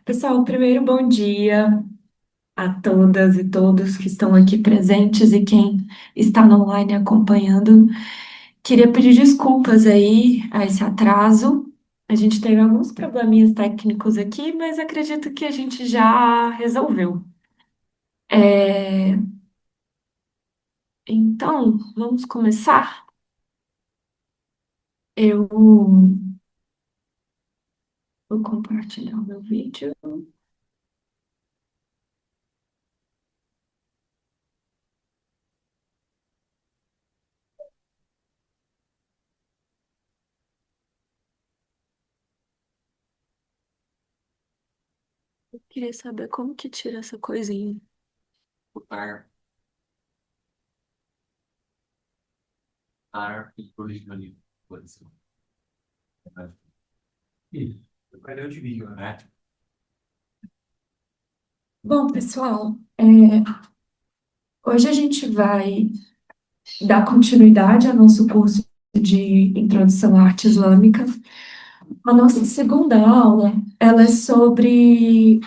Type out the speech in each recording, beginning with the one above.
Pessoal, primeiro bom dia a todas e todos que estão aqui presentes e quem está no online acompanhando. Queria pedir desculpas aí a esse atraso. A gente teve alguns probleminhas técnicos aqui, mas acredito que a gente já resolveu. É, Então, vamos começar? Eu vou compartilhar o meu vídeo. Eu queria saber como que tira essa coisinha. Bom, pessoal, hoje a gente vai dar continuidade ao nosso curso de Introdução à Arte Islâmica. A nossa segunda aula, ela é sobre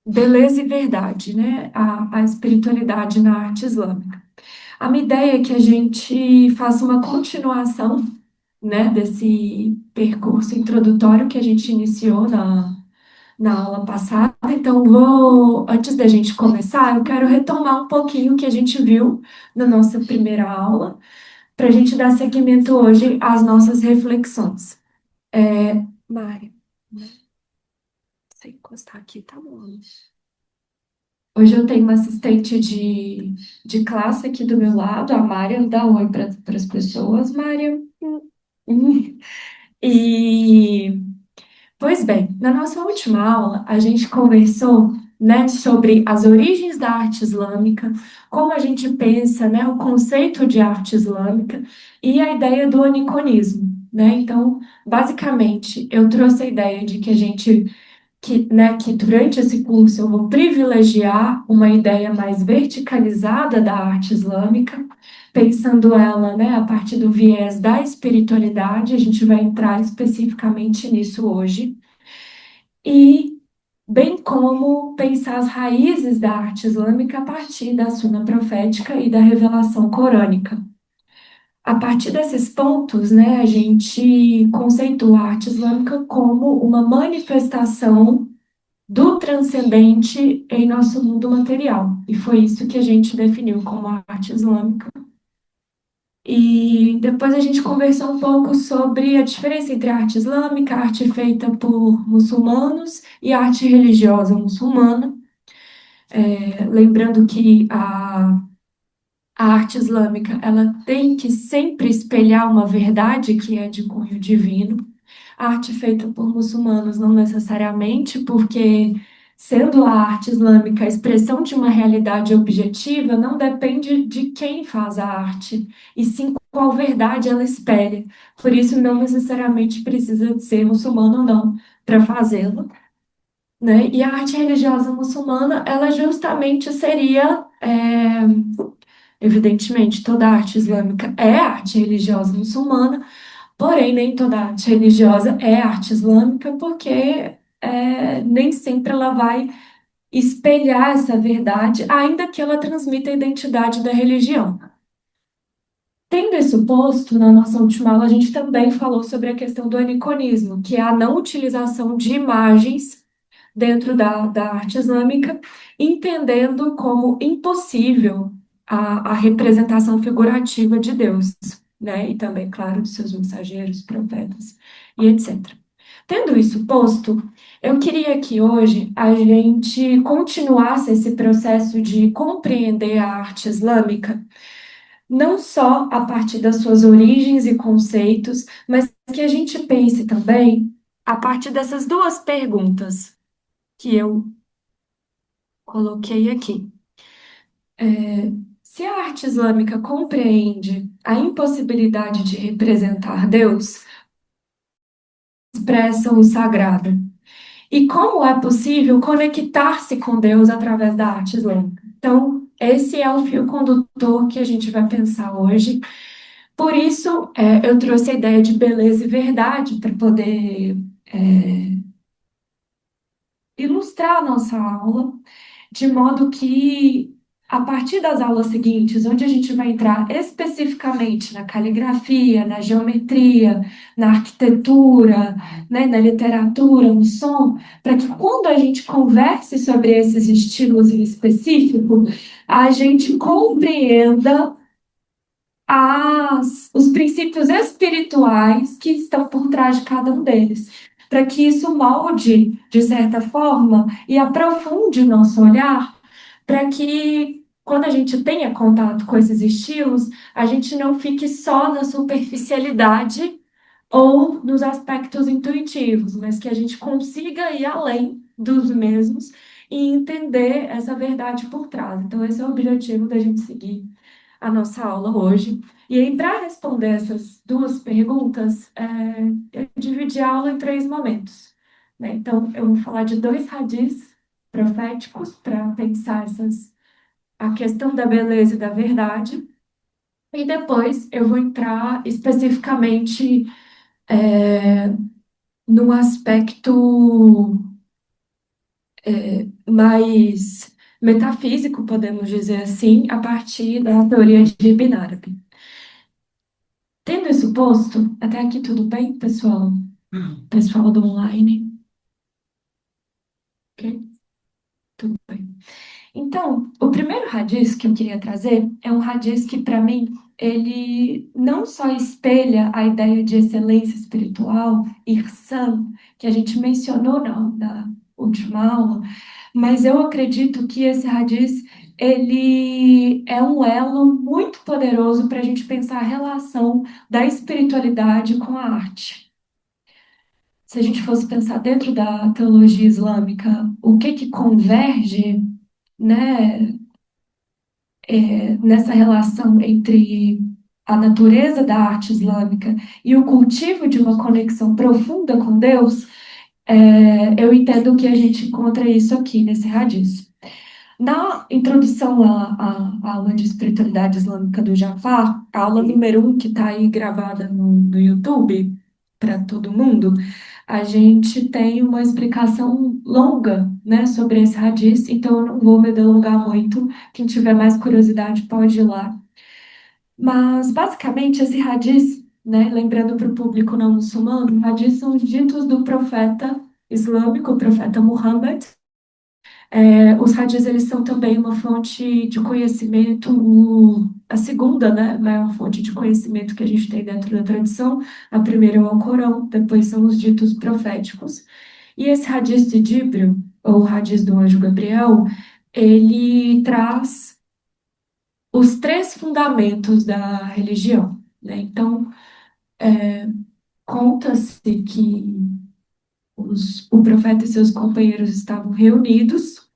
beleza e verdade, né? A espiritualidade na arte islâmica. A minha ideia é que a gente faça uma continuação, né, desse percurso introdutório que a gente iniciou na aula passada. Então, antes da gente começar, eu quero retomar um pouquinho o que a gente viu na nossa primeira aula, para a gente dar seguimento hoje às nossas reflexões. Mari, né? Se encostar aqui, tá bom. Hoje eu tenho uma assistente de classe aqui do meu lado, a Mária, dá um oi para as pessoas, Mária. Hum. E, pois bem, na nossa última aula, a gente conversou, né, sobre as origens da arte islâmica, como a gente pensa, né, o conceito de arte islâmica e a ideia do aniconismo, né? Então, basicamente, eu trouxe a ideia de que que durante esse curso eu vou privilegiar uma ideia mais verticalizada da arte islâmica, pensando ela, né, a partir do viés da espiritualidade, a gente vai entrar especificamente nisso hoje, e bem como pensar as raízes da arte islâmica a partir da suna profética e da revelação corânica. A partir desses pontos, né, a gente conceitua a arte islâmica como uma manifestação do transcendente em nosso mundo material. E foi isso que a gente definiu como a arte islâmica. E depois a gente conversou um pouco sobre a diferença entre a arte islâmica, a arte feita por muçulmanos e a arte religiosa muçulmana. Lembrando que a arte islâmica ela tem que sempre espelhar uma verdade que é de cunho divino. A arte feita por muçulmanos não necessariamente, porque sendo a arte islâmica a expressão de uma realidade objetiva, não depende de quem faz a arte, e sim qual verdade ela espelha. Por isso, não necessariamente precisa de ser muçulmano ou não para fazê-lo, né? E a arte religiosa muçulmana, ela justamente seria, evidentemente, toda arte islâmica é arte religiosa muçulmana. Porém, nem toda arte religiosa é arte islâmica, porque nem sempre ela vai espelhar essa verdade, ainda que ela transmita a identidade da religião. Tendo isso posto, na nossa última aula, a gente também falou sobre a questão do aniconismo, que é a não utilização de imagens dentro da arte islâmica, entendendo como impossível a representação figurativa de Deus, né? E também, claro, de seus mensageiros, profetas e etc. Tendo isso posto, eu queria que hoje a gente continuasse esse processo de compreender a arte islâmica, não só a partir das suas origens e conceitos, mas que a gente pense também a partir dessas duas perguntas que eu coloquei aqui. Se a arte islâmica compreende a impossibilidade de representar Deus, expressa o sagrado. E como é possível conectar-se com Deus através da arte islâmica? Então, esse é o fio condutor que a gente vai pensar hoje. Por isso, eu trouxe a ideia de beleza e verdade para poder ilustrar a nossa aula, de modo que, a partir das aulas seguintes, onde a gente vai entrar especificamente na caligrafia, na geometria, na arquitetura, né, na literatura, no som, para que quando a gente converse sobre esses estilos em específico, a gente compreenda os princípios espirituais que estão por trás de cada um deles, para que isso molde, de certa forma, e aprofunde o nosso olhar, para que, quando a gente tenha contato com esses estilos, a gente não fique só na superficialidade ou nos aspectos intuitivos, mas que a gente consiga ir além dos mesmos e entender essa verdade por trás. Então, esse é o objetivo da gente seguir a nossa aula hoje. E aí, para responder essas duas perguntas, eu dividi a aula em três momentos, né? Então, eu vou falar de dois radis proféticos para pensar a questão da beleza e da verdade. E depois eu vou entrar especificamente no aspecto mais metafísico, podemos dizer assim, a partir da teoria de Binárab. Tendo isso posto, até aqui tudo bem, pessoal? Pessoal do online? Ok? Tudo bem. Então, o primeiro hadith que eu queria trazer é um hadith que, para mim, ele não só espelha a ideia de excelência espiritual, irsan, que a gente mencionou na última aula, mas eu acredito que esse hadith, ele é um elo muito poderoso para a gente pensar a relação da espiritualidade com a arte. Se a gente fosse pensar dentro da teologia islâmica, o que que converge, né, nessa relação entre a natureza da arte islâmica e o cultivo de uma conexão profunda com Deus, eu entendo que a gente encontra isso aqui nesse hadith. Na introdução à aula de espiritualidade islâmica do Jafar, a aula número 1, que está aí gravada no YouTube para todo mundo, a gente tem uma explicação longa, né, sobre esse hadith, então eu não vou me delongar muito. Quem tiver mais curiosidade pode ir lá. Mas, basicamente, esse hadith, né, lembrando para o público não muçulmano, hadith são os ditos do profeta islâmico, o profeta Muhammad. Os hadiths, eles são também uma fonte de conhecimento, a segunda, né, maior fonte de conhecimento que a gente tem dentro da tradição. A primeira é o Alcorão, depois são os ditos proféticos. E esse hadith de Jibril, ou hadith do anjo Gabriel, ele traz os três fundamentos da religião, né? Então, conta-se que o profeta e seus companheiros estavam reunidos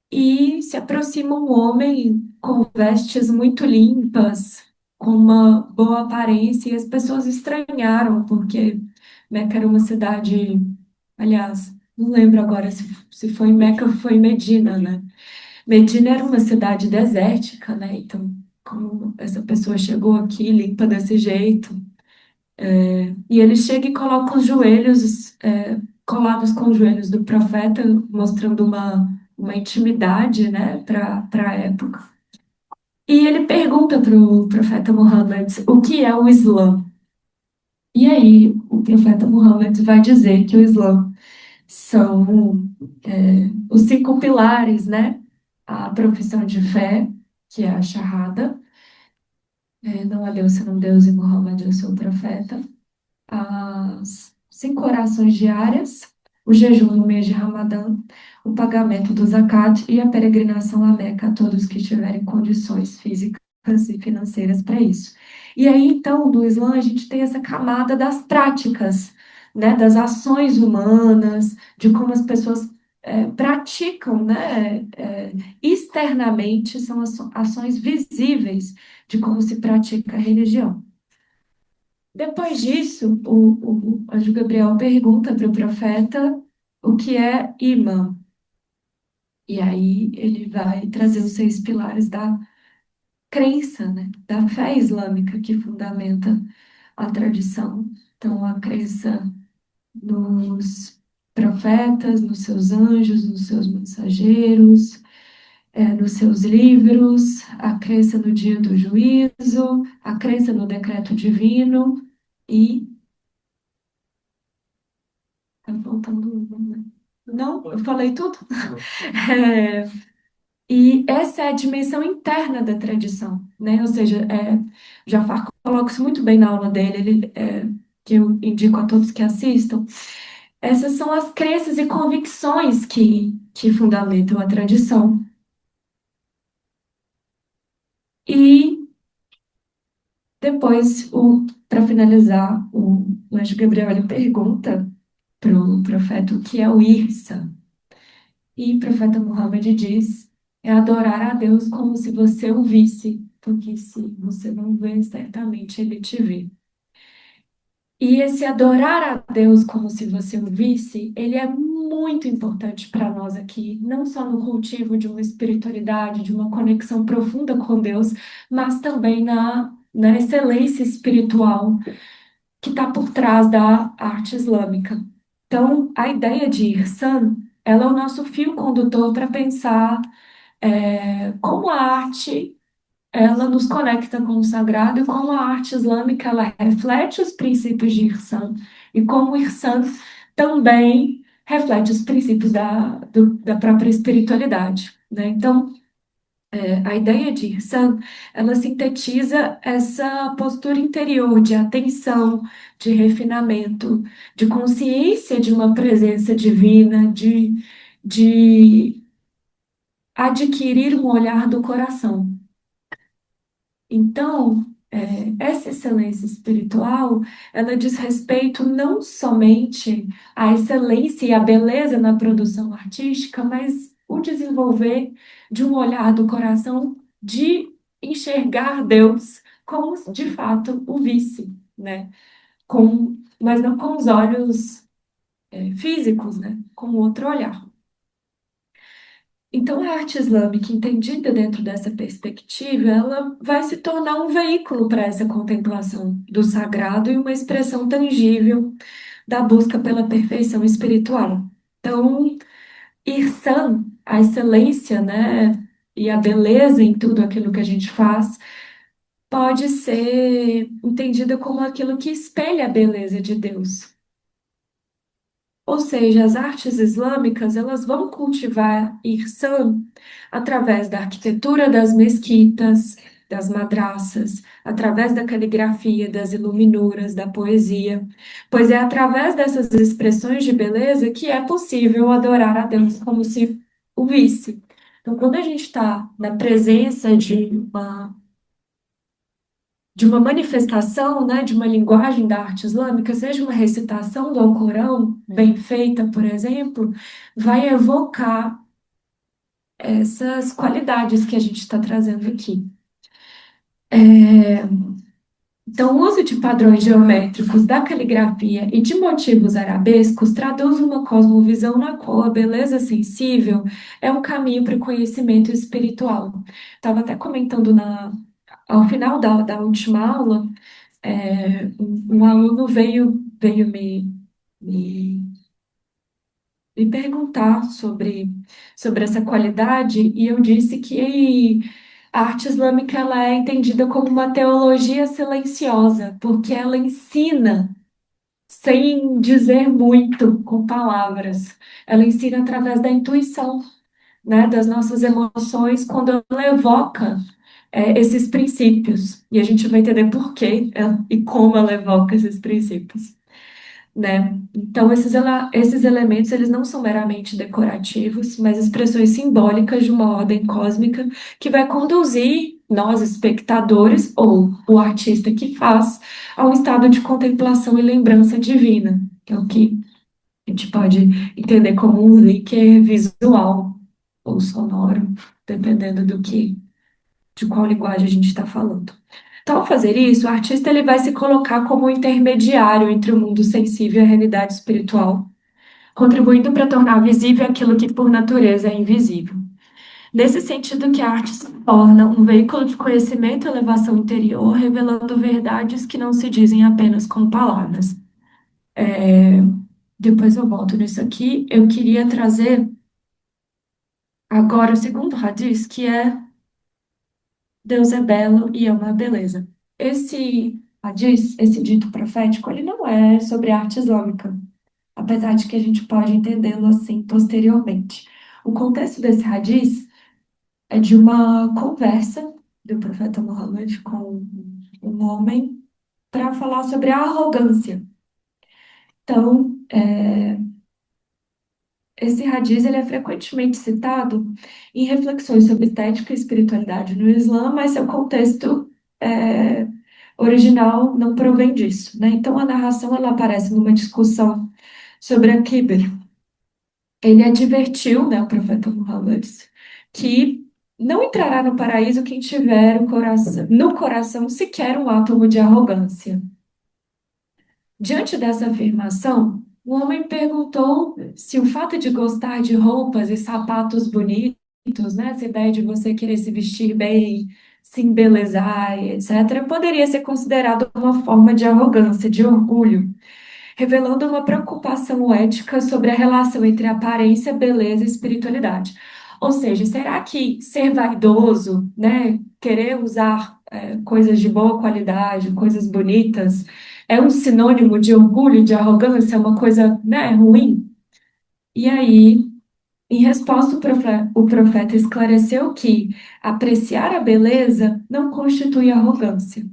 e se aproxima um homem com vestes muito limpas, com uma boa aparência, e as pessoas estranharam, porque Meca era uma cidade, aliás, não lembro agora se foi Meca ou foi Medina, né? Medina era uma cidade desértica, né? Então, como essa pessoa chegou aqui limpa desse jeito? E ele chega e coloca os joelhos, colados com os joelhos do profeta, mostrando uma intimidade, né, para a época. E ele pergunta para o profeta Muhammad o que é o Islã. E aí, o profeta Muhammad vai dizer que o Islã são os cinco pilares, né? A profissão de fé, que é a Shahada, não há Deus senão Deus e Muhammad é o seu profeta. As cinco orações diárias, o jejum no mês de Ramadã, o pagamento do zakat e a peregrinação à Meca a todos que tiverem condições físicas e financeiras para isso. E aí, então, no Islã, a gente tem essa camada das práticas, né, das ações humanas, de como as pessoas praticam, né, externamente, são ações visíveis de como se pratica a religião. Depois disso, o anjo Gabriel pergunta para o profeta o que é imã. E aí ele vai trazer os seis pilares da crença, né? Da fé islâmica que fundamenta a tradição. Então, a crença nos profetas, nos seus anjos, nos seus mensageiros, nos seus livros, a crença no dia do juízo, a crença no decreto divino e. Tá faltando um, né? Não, eu falei tudo? É, e essa é a dimensão interna da tradição, né? Ou seja, Jafar coloca isso muito bem na aula dele, que eu indico a todos que assistam. Essas são as crenças e convicções que fundamentam a tradição. E depois, para finalizar, o anjo Gabriel ele pergunta para o profeta o que é o Irsa. E o profeta Muhammad diz: é adorar a Deus como se você o visse, porque se você não vê, certamente ele te vê. E esse adorar a Deus como se você o visse, ele é muito importante para nós aqui, não só no cultivo de uma espiritualidade, de uma conexão profunda com Deus, mas também na excelência espiritual que está por trás da arte islâmica. Então, a ideia de Irsan, ela é o nosso fio condutor para pensar como a arte ela nos conecta com o sagrado e como a arte islâmica ela reflete os princípios de Irsan e como Irsan também reflete os princípios da própria espiritualidade, né? Então, a ideia de Irsan, ela sintetiza essa postura interior de atenção, de refinamento, de consciência de uma presença divina, de adquirir um olhar do coração. Então, essa excelência espiritual, ela diz respeito não somente à excelência e à beleza na produção artística, mas o desenvolver de um olhar do coração de enxergar Deus como de fato o visse, né? Mas não com os olhos, físicos, né? Com outro olhar. Então, a arte islâmica, entendida dentro dessa perspectiva, ela vai se tornar um veículo para essa contemplação do sagrado e uma expressão tangível da busca pela perfeição espiritual. Então, Irsan, a excelência, né, e a beleza em tudo aquilo que a gente faz, pode ser entendida como aquilo que espelha a beleza de Deus. Ou seja, as artes islâmicas, elas vão cultivar Ihsan através da arquitetura das mesquitas, das madraças, através da caligrafia, das iluminuras, da poesia, pois é através dessas expressões de beleza que é possível adorar a Deus como se o visse. Então, quando a gente está na presença de uma manifestação, né, de uma linguagem da arte islâmica, seja uma recitação do Alcorão bem feita, por exemplo, vai evocar essas qualidades que a gente está trazendo aqui. Então, o uso de padrões geométricos da caligrafia e de motivos arabescos traduz uma cosmovisão na qual a beleza sensível é um caminho para o conhecimento espiritual. Estava até comentando ao final da última aula. Um aluno veio me perguntar sobre essa qualidade e eu disse que a arte islâmica ela é entendida como uma teologia silenciosa, porque ela ensina sem dizer muito com palavras. Ela ensina através da intuição, né, das nossas emoções, quando ela evoca esses princípios. E a gente vai entender por quê e como ela evoca esses princípios, né? Então, esses elementos, eles não são meramente decorativos, mas expressões simbólicas de uma ordem cósmica que vai conduzir nós, espectadores, ou o artista que faz, a um estado de contemplação e lembrança divina, que é o que a gente pode entender como um zikr visual ou sonoro, dependendo de qual linguagem a gente está falando. Então, ao fazer isso, o artista ele vai se colocar como um intermediário entre o mundo sensível e a realidade espiritual, contribuindo para tornar visível aquilo que por natureza é invisível. Nesse sentido que a arte se torna um veículo de conhecimento e elevação interior, revelando verdades que não se dizem apenas com palavras. depois eu volto nisso aqui. Eu queria trazer agora o segundo hadith, que é Deus é belo e é uma beleza. Esse hadith, esse dito profético, ele não é sobre arte islâmica, apesar de que a gente pode entendê-lo assim posteriormente. O contexto desse hadith é de uma conversa do profeta Muhammad com um homem para falar sobre a arrogância. Então, esse hadith ele é frequentemente citado em reflexões sobre estética e espiritualidade no Islã, mas seu contexto é, original não provém disso, né? Então, a narração ela aparece numa discussão sobre a Kibr. Ele advertiu, né, o profeta Muhammad, que não entrará no paraíso quem tiver no coração sequer um átomo de arrogância. Diante dessa afirmação, o homem perguntou se o fato de gostar de roupas e sapatos bonitos, né, essa ideia de você querer se vestir bem, se embelezar, e etc., poderia ser considerado uma forma de arrogância, de orgulho, revelando uma preocupação ética sobre a relação entre aparência, beleza e espiritualidade. Ou seja, será que ser vaidoso, né, querer usar coisas de boa qualidade, coisas bonitas, é um sinônimo de orgulho, de arrogância, é uma coisa, né, ruim? E aí, em resposta, o profeta esclareceu que apreciar a beleza não constitui arrogância.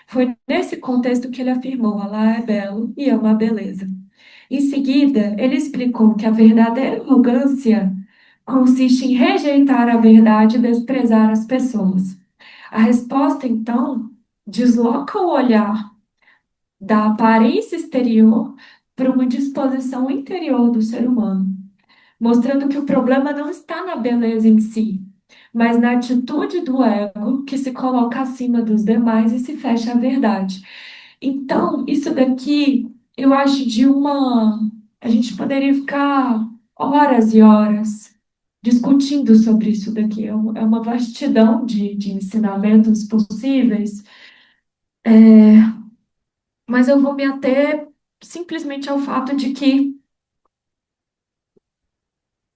Foi nesse contexto que ele afirmou: Allah é belo e é uma beleza. Em seguida, ele explicou que a verdadeira arrogância consiste em rejeitar a verdade e desprezar as pessoas. A resposta, então, desloca o olhar da aparência exterior para uma disposição interior do ser humano, mostrando que o problema não está na beleza em si, mas na atitude do ego que se coloca acima dos demais e se fecha à verdade. Então, isso daqui, eu acho de uma. A gente poderia ficar horas e horas discutindo sobre isso daqui. É uma vastidão de ensinamentos possíveis, mas eu vou me ater simplesmente ao fato de que.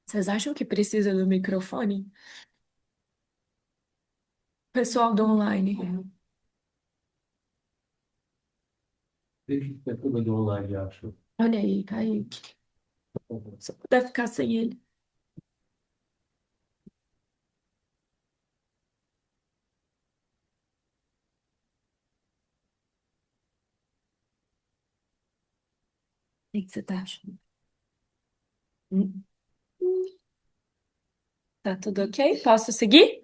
Vocês acham que precisa do microfone? Pessoal do online. Deixa que é tudo do online, acho. Olha aí, Kaique. Se eu puder ficar sem ele. O que você tá achando? Hum, Tá tudo ok? Posso seguir?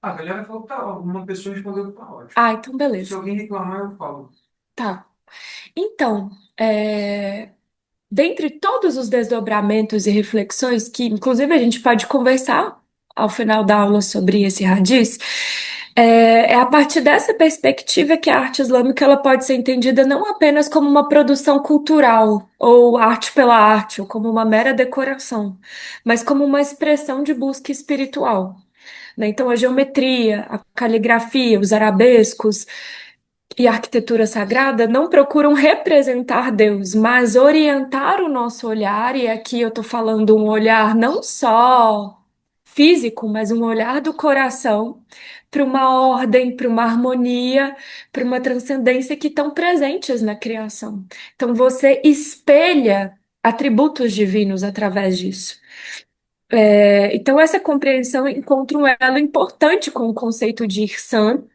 A galera falou que tá, uma pessoa respondeu que tá ótimo. Ah, então Se beleza. alguém reclamar, eu falo. Tá. Então, dentre todos os desdobramentos e reflexões que, inclusive, a gente pode conversar ao final da aula sobre esse hadith, é a partir dessa perspectiva que a arte islâmica ela pode ser entendida não apenas como uma produção cultural ou arte pela arte, ou como uma mera decoração, mas como uma expressão de busca espiritual, né? Então, a geometria, a caligrafia, os arabescos e a arquitetura sagrada não procuram representar Deus, mas orientar o nosso olhar, e aqui eu estou falando um olhar não só físico, mas um olhar do coração para uma ordem, para uma harmonia, para uma transcendência que estão presentes na criação. Então você espelha atributos divinos através disso. Então essa compreensão encontra um elo importante com o conceito de Irsan,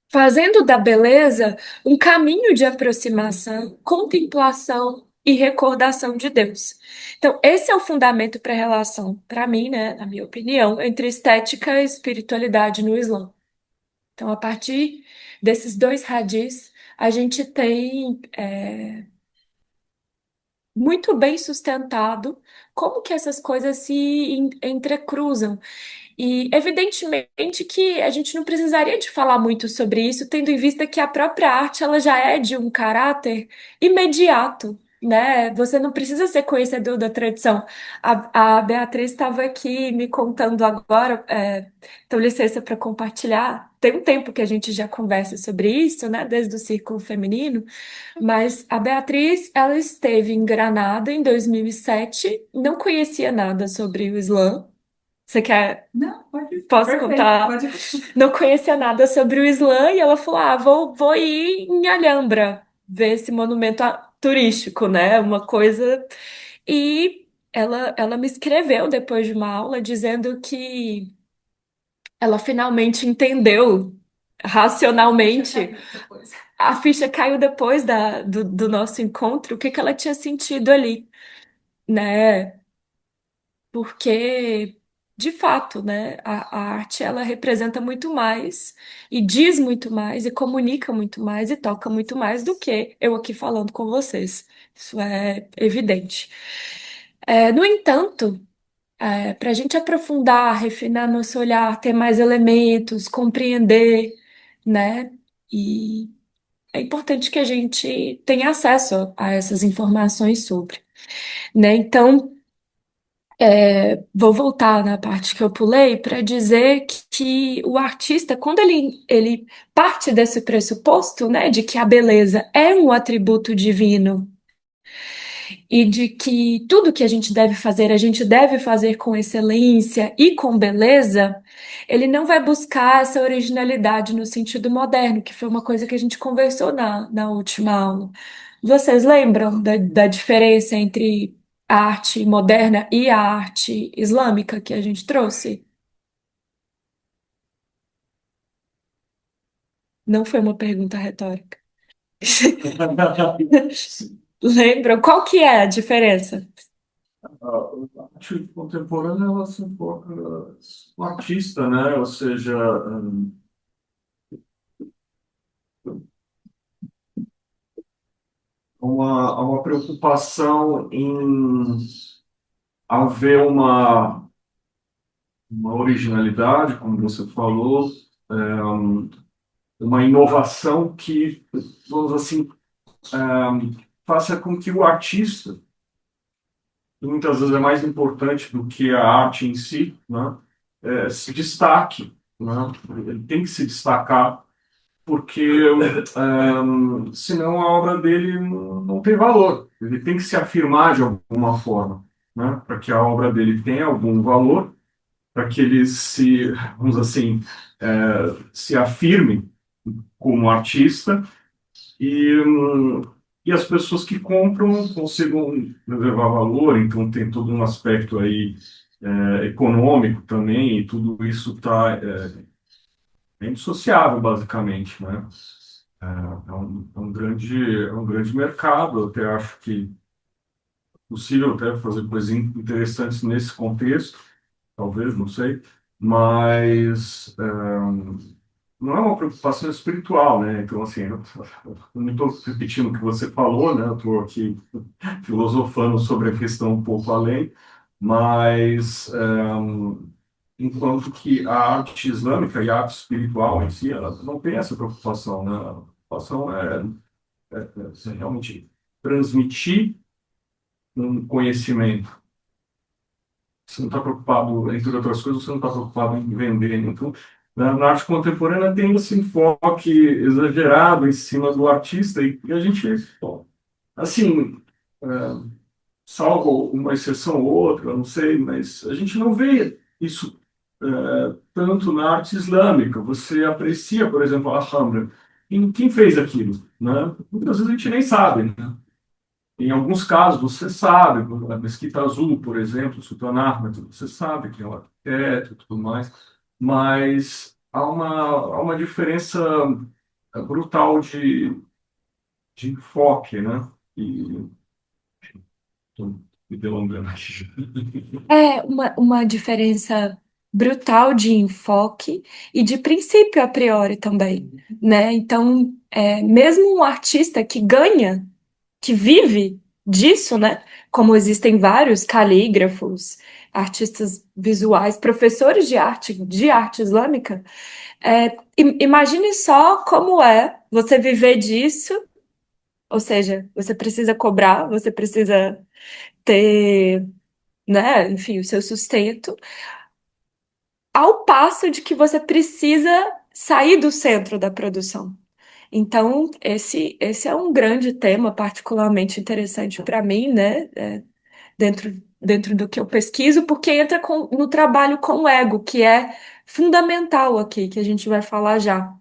fazendo da beleza um caminho de aproximação, contemplação e recordação de Deus. Então, esse é o fundamento para a relação, para mim, né, na minha opinião, entre estética e espiritualidade no Islã. Então, a partir desses dois hadiths, a gente tem muito bem sustentado como que essas coisas se entrecruzam. E evidentemente que a gente não precisaria de falar muito sobre isso, tendo em vista que a própria arte ela já é de um caráter imediato, né? Você não precisa ser conhecedor da tradição. A Beatriz estava aqui me contando agora, então licença para compartilhar. tem um tempo que a gente já conversa sobre isso, né? Desde o círculo feminino, mas a Beatriz, ela esteve em Granada em 2007, não conhecia nada sobre o Islã. Você quer? Não, pode. Posso Perfeito, contar? pode. Não conhecia nada sobre o Islã e ela falou: ah, vou ir em Alhambra ver esse monumento turístico, né? Uma coisa. E ela me escreveu depois de uma aula dizendo que ela finalmente entendeu racionalmente. A ficha caiu depois do nosso encontro, o que que ela tinha sentido ali, né? Porque, de fato, né, a arte ela representa muito mais e diz muito mais e comunica muito mais e toca muito mais do que eu aqui falando com vocês. Isso é evidente. No entanto, para a gente aprofundar, refinar nosso olhar, ter mais elementos, compreender, né? E é importante que a gente tenha acesso a essas informações sobre, né? Então, vou voltar na parte que eu pulei para dizer que o artista, quando ele parte desse pressuposto, né, de que a beleza é um atributo divino e de que tudo que a gente deve fazer com excelência e com beleza, ele não vai buscar essa originalidade no sentido moderno, que foi uma coisa que a gente conversou na última aula. Vocês lembram da diferença entre a arte moderna e a arte islâmica que a gente trouxe? Não foi uma pergunta retórica. Lembram? Qual que é a diferença? A arte contemporânea ela se foca no artista, né? Ou seja, uma preocupação em haver uma originalidade, como você falou, uma inovação que, vamos assim, faça com que o artista, que muitas vezes é mais importante do que a arte em si, né, se destaque, né? Ele tem que se destacar porque senão a obra dele não tem valor. Ele tem que se afirmar de alguma forma, né? Para que a obra dele tenha algum valor, para que ele se, vamos assim, se afirme como artista e e as pessoas que compram consigam levar valor. Então tem todo um aspecto aí econômico também, e tudo isso está indissociável, basicamente, né? É um grande mercado. Eu até acho que é possível até fazer coisas interessantes nesse contexto, talvez, não sei, mas não é uma preocupação espiritual, né? Então, assim, eu não estou repetindo o que você falou, né? Eu estou aqui filosofando sobre a questão um pouco além, mas enquanto que a arte islâmica e a arte espiritual em si, ela não tem essa preocupação, né? A preocupação é realmente transmitir um conhecimento. Você não está preocupado, entre outras coisas, você não está preocupado em vender. Então, na arte contemporânea tem esse enfoque exagerado em cima do artista e a gente, bom, assim, é, salvo uma exceção ou outra, não sei, mas a gente não vê isso tanto na arte islâmica. Você aprecia, por exemplo, a Alhambra. Quem fez aquilo, né? Muitas vezes a gente nem sabe, né? Em alguns casos você sabe, a Mesquita Azul, por exemplo, o Sultan Ahmed, você sabe que é um arquiteto e tudo mais, mas há uma diferença brutal de enfoque, né? E estou me delongando aqui. É uma diferença brutal de enfoque e de princípio a priori também, né? Então, mesmo um artista que ganha, que vive disso, né? Como existem vários calígrafos, artistas visuais, professores de arte islâmica, imagine só como é você viver disso, ou seja, você precisa cobrar, você precisa ter, né, enfim, o seu sustento, ao passo de que você precisa sair do centro da produção. Então, esse é um grande tema, particularmente interessante para mim, né? Dentro do que eu pesquiso, porque entra no trabalho com o ego, que é fundamental aqui, que a gente vai falar já,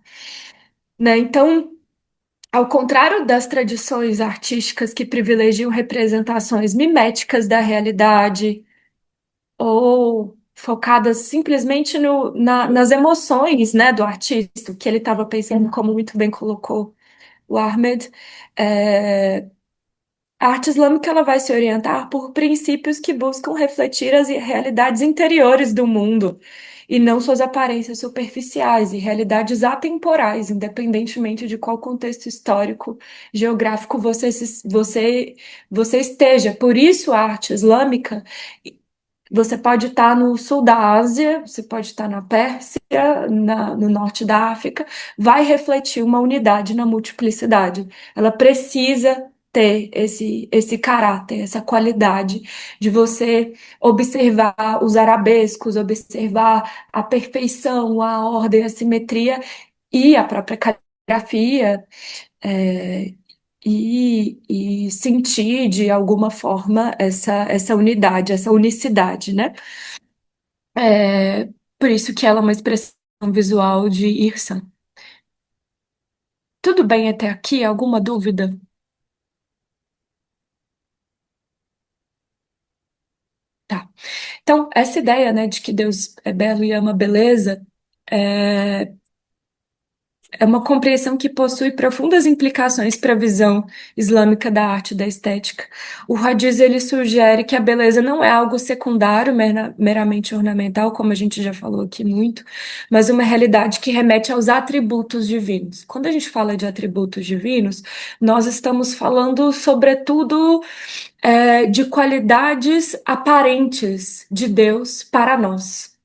né? Então, ao contrário das tradições artísticas que privilegiam representações miméticas da realidade, ou focadas simplesmente nas emoções, né, do artista, o que ele estava pensando, como muito bem colocou o Ahmed, é, a arte islâmica ela vai se orientar por princípios que buscam refletir as realidades interiores do mundo e não suas aparências superficiais e realidades atemporais, independentemente de qual contexto histórico, geográfico você esteja. Por isso, a arte islâmica você pode estar no sul da Ásia, você pode estar na Pérsia, no norte da África, vai refletir uma unidade na multiplicidade. Ela precisa ter esse caráter, essa qualidade de você observar os arabescos, observar a perfeição, a ordem, a simetria e a própria caligrafia, é, e sentir de alguma forma essa unidade, essa unicidade, né? É, por isso que ela é uma expressão visual de Irsan. Tudo bem até aqui? Alguma dúvida? Tá. Então, essa ideia, né, de que Deus é belo e ama a beleza, é, é uma compreensão que possui profundas implicações para a visão islâmica da arte e da estética. O Hadiz ele sugere que a beleza não é algo secundário, meramente ornamental, como a gente já falou aqui muito, mas uma realidade que remete aos atributos divinos. Quando a gente fala de atributos divinos, nós estamos falando, sobretudo, de qualidades aparentes de Deus para nós.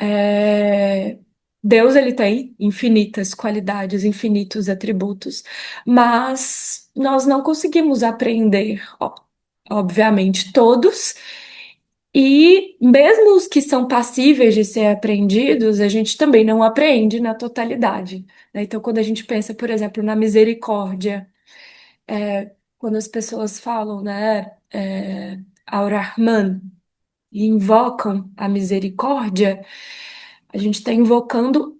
É, Deus ele tem infinitas qualidades, infinitos atributos, mas nós não conseguimos aprender, obviamente, todos, e mesmo os que são passíveis de ser aprendidos, a gente também não aprende na totalidade, né? Então, quando a gente pensa, por exemplo, na misericórdia, quando as pessoas falam, né, Ar-Rahman, e invocam a misericórdia, a gente está invocando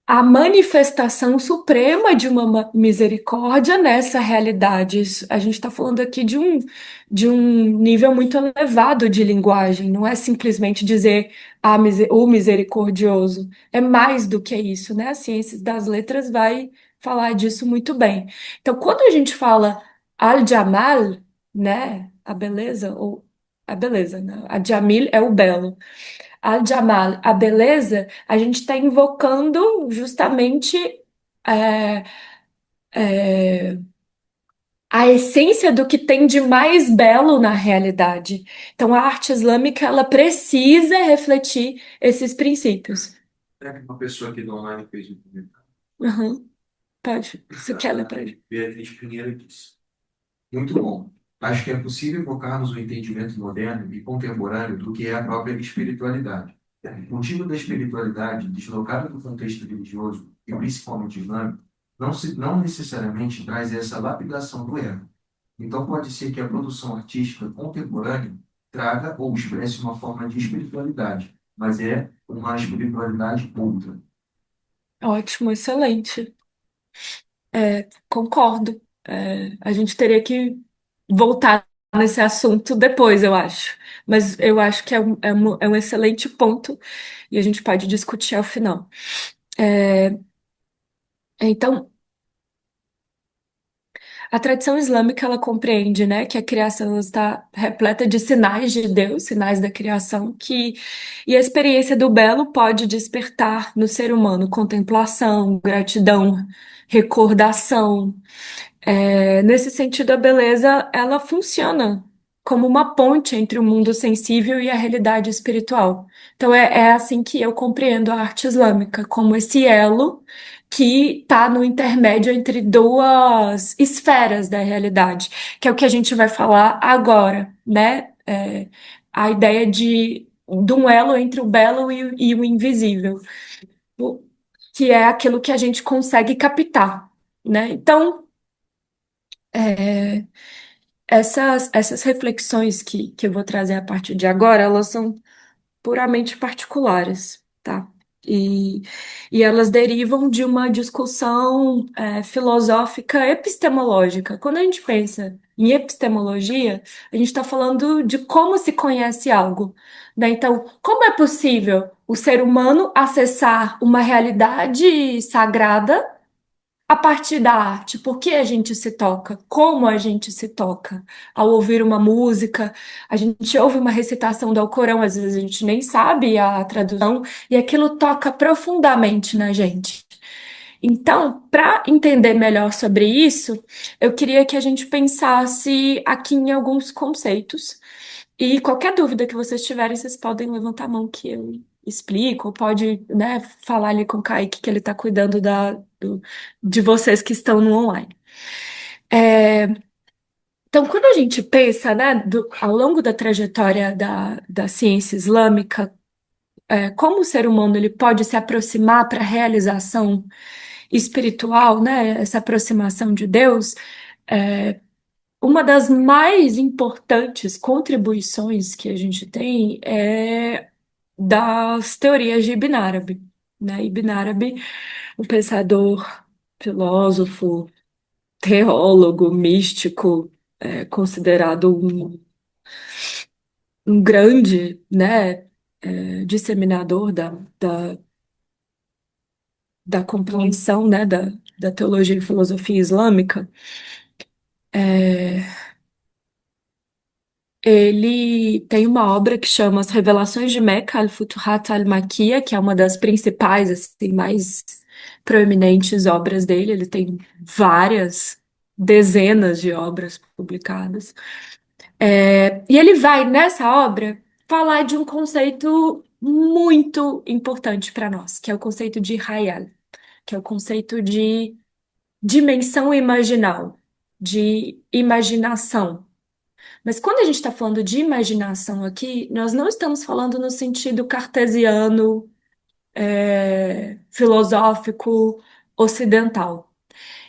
a manifestação suprema de uma misericórdia nessa realidade. A gente está falando aqui de um nível muito elevado de linguagem, não é simplesmente dizer o misericordioso, é mais do que isso, né? A ciência das letras vai falar disso muito bem. Então, quando a gente fala al-Jamal, né, a beleza, ou a beleza, né? A Jamil é o belo. Al-Jamal, a beleza, a gente está invocando justamente é, é, a essência do que tem de mais belo na realidade. Então, a arte islâmica, ela precisa refletir esses princípios. É que uma pessoa aqui do online fez um comentário. Uhum, pode. Você quer ler para ele? Beatriz Pinheiro disse: muito bom. Acho que é possível evocarmos o entendimento moderno e contemporâneo do que é a própria espiritualidade. O tipo da espiritualidade, deslocada do contexto religioso e principalmente islâmico, não necessariamente traz essa lapidação do ego. Então, pode ser que a produção artística contemporânea traga ou expresse uma forma de espiritualidade, mas é uma espiritualidade outra. Ótimo, excelente. Concordo. A gente teria que voltar nesse assunto depois, eu acho. Mas eu acho que é um excelente ponto e a gente pode discutir ao final. É, então, a tradição islâmica ela compreende, né, que a criação está repleta de sinais de Deus, sinais da criação, e a experiência do belo pode despertar no ser humano contemplação, gratidão, recordação. Nesse sentido, a beleza ela funciona como uma ponte entre o mundo sensível e a realidade espiritual. Então, é assim que eu compreendo a arte islâmica, como esse elo que está no intermédio entre duas esferas da realidade, que é o que a gente vai falar agora, né? A ideia de um elo entre o belo e o invisível. que é aquilo que a gente consegue captar, né? Então, é, essas reflexões que eu vou trazer a partir de agora, elas são puramente particulares, tá? E, e elas derivam de uma discussão filosófica epistemológica. Quando a gente pensa em epistemologia, a gente está falando de como se conhece algo, né? Então, como é possível o ser humano acessar uma realidade sagrada a partir da arte? Por que a gente se toca? Como a gente se toca? Ao ouvir uma música, a gente ouve uma recitação do Alcorão, às vezes a gente nem sabe a tradução, e aquilo toca profundamente na gente. Então, para entender melhor sobre isso, eu queria que a gente pensasse aqui em alguns conceitos. E qualquer dúvida que vocês tiverem, vocês podem levantar a mão que eu explico, ou pode, né, falar ali com o Kaique que ele está cuidando de vocês que estão no online. Então, quando a gente pensa, né, ao longo da trajetória da ciência islâmica, como o ser humano ele pode se aproximar para a realização espiritual, né, essa aproximação de Deus, uma das mais importantes contribuições que a gente tem é das teorias de Ibn Arabi, né? Ibn Arabi, um pensador, filósofo, teólogo, místico, considerado um grande, né, disseminador da compreensão, né, da teologia e filosofia islâmica. Ele tem uma obra que chama As Revelações de Meca, Al-Futuhat al-Makkiyya, que é uma das principais, assim, mais proeminentes obras dele. Ele tem várias dezenas de obras publicadas. E ele vai, nessa obra, falar de um conceito muito importante para nós, que é o conceito de Hayal, que é o conceito de dimensão imaginal, de imaginação. Mas quando a gente está falando de imaginação aqui, nós não estamos falando no sentido cartesiano, filosófico, ocidental.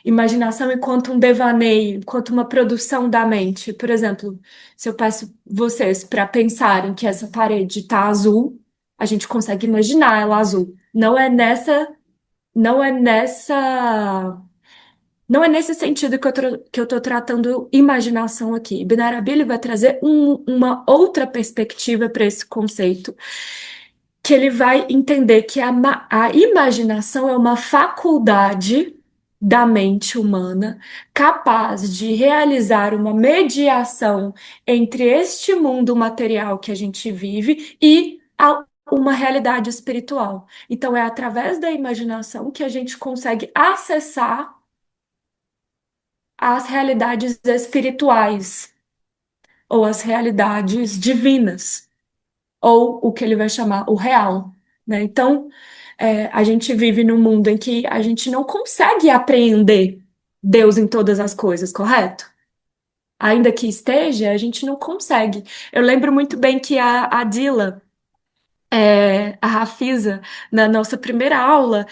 Imaginação enquanto um devaneio, enquanto uma produção da mente. Por exemplo, se eu peço vocês para pensarem que essa parede está azul, a gente consegue imaginar ela azul. Não é nessa não é nesse sentido que eu estou tratando imaginação aqui. Ibn Arabi ele vai trazer uma outra perspectiva para esse conceito, que ele vai entender que a imaginação é uma faculdade da mente humana capaz de realizar uma mediação entre este mundo material que a gente vive e uma realidade espiritual. Então, é através da imaginação que a gente consegue acessar as realidades espirituais, ou as realidades divinas, ou o que ele vai chamar o real, né? Então, a gente vive num mundo em que a gente não consegue apreender Deus em todas as coisas, correto? Ainda que esteja, a gente não consegue. Eu lembro muito bem que a Dila, a Rafisa, na nossa primeira aula,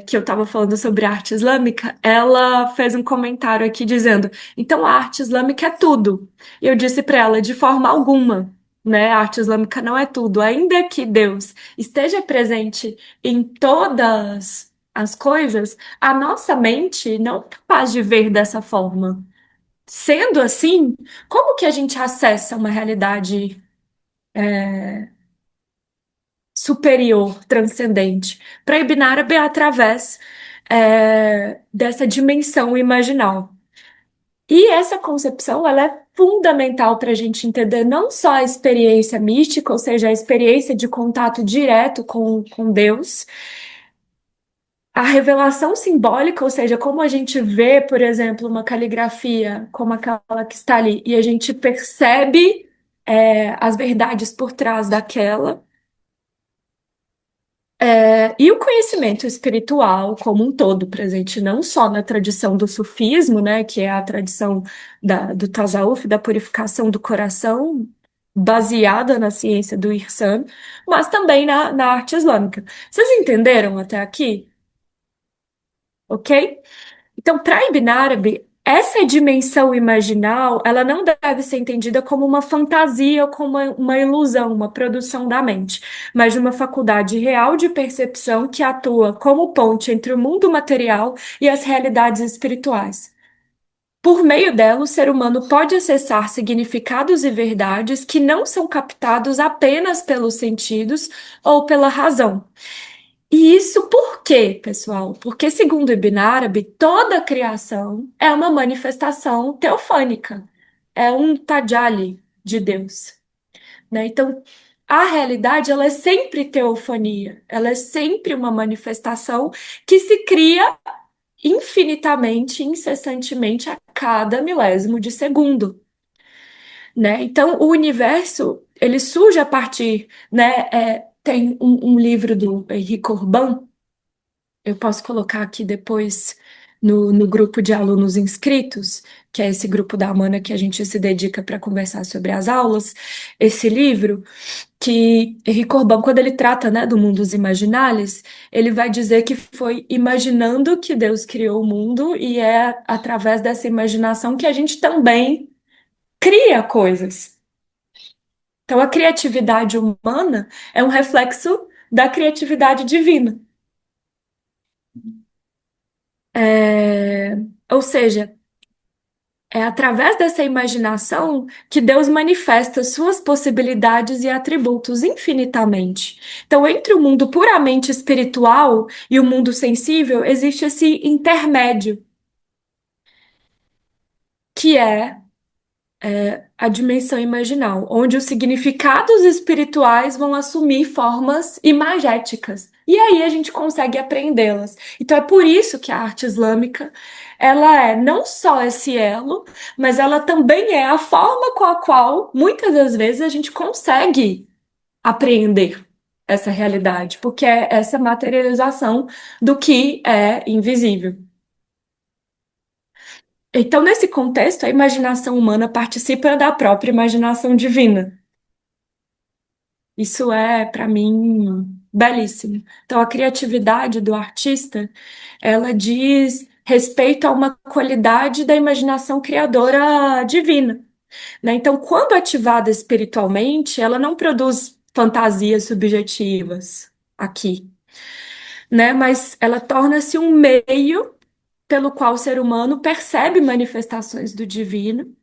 que eu estava falando sobre arte islâmica, ela fez um comentário aqui dizendo: então a arte islâmica é tudo. E eu disse para ela: de forma alguma, né? A arte islâmica não é tudo. Ainda que Deus esteja presente em todas as coisas, a nossa mente não é capaz de ver dessa forma. Sendo assim, como que a gente acessa uma realidade superior, transcendente? Para Ibn Arabi é através dessa dimensão imaginal. E essa concepção ela é fundamental para a gente entender não só a experiência mística, ou seja, a experiência de contato direto com Deus, a revelação simbólica, ou seja, como a gente vê, por exemplo, uma caligrafia como aquela que está ali, e a gente percebe as verdades por trás daquela. E o conhecimento espiritual como um todo, presente não só na tradição do sufismo, né, que é a tradição do tasawuf, da purificação do coração, baseada na ciência do Ihsan, mas também na arte islâmica. Vocês entenderam até aqui? ok? Então, para Ibn Arabi, essa dimensão imaginal, ela não deve ser entendida como uma fantasia ou como uma ilusão, uma produção da mente, mas de uma faculdade real de percepção que atua como ponte entre o mundo material e as realidades espirituais. Por meio dela, o ser humano pode acessar significados e verdades que não são captados apenas pelos sentidos ou pela razão. E isso por quê, pessoal? Porque, segundo Ibn Arabi, toda a criação é uma manifestação teofânica, é um tajalli de Deus, né? Então, a realidade, ela é sempre teofania, ela é sempre uma manifestação que se cria infinitamente, incessantemente a cada milésimo de segundo, né? Então, o universo, ele surge a partir, né? Tem um livro do Henri Corbin, eu posso colocar aqui depois no grupo de alunos inscritos, que é esse grupo da Amana que a gente se dedica para conversar sobre as aulas, esse livro que Henri Corbin, quando ele trata, né, do mundo dos imaginários, ele vai dizer que foi imaginando que Deus criou o mundo e é através dessa imaginação que a gente também cria coisas. Então, a criatividade humana é um reflexo da criatividade divina. Ou seja, é através dessa imaginação que Deus manifesta suas possibilidades e atributos infinitamente. Então, entre o mundo puramente espiritual e o mundo sensível, existe esse intermédio, que é a dimensão imaginal, onde os significados espirituais vão assumir formas imagéticas. E aí a gente consegue apreendê-las. Então é por isso que a arte islâmica, ela é não só esse elo, mas ela também é a forma com a qual muitas das vezes a gente consegue apreender essa realidade, porque é essa materialização do que é invisível. Então, nesse contexto, a imaginação humana participa da própria imaginação divina. Isso é, para mim, belíssimo. Então, a criatividade do artista, ela diz respeito a uma qualidade da imaginação criadora divina, né? Então, quando ativada espiritualmente, ela não produz fantasias subjetivas aqui, né? Mas ela torna-se um meio pelo qual o ser humano percebe manifestações do divino,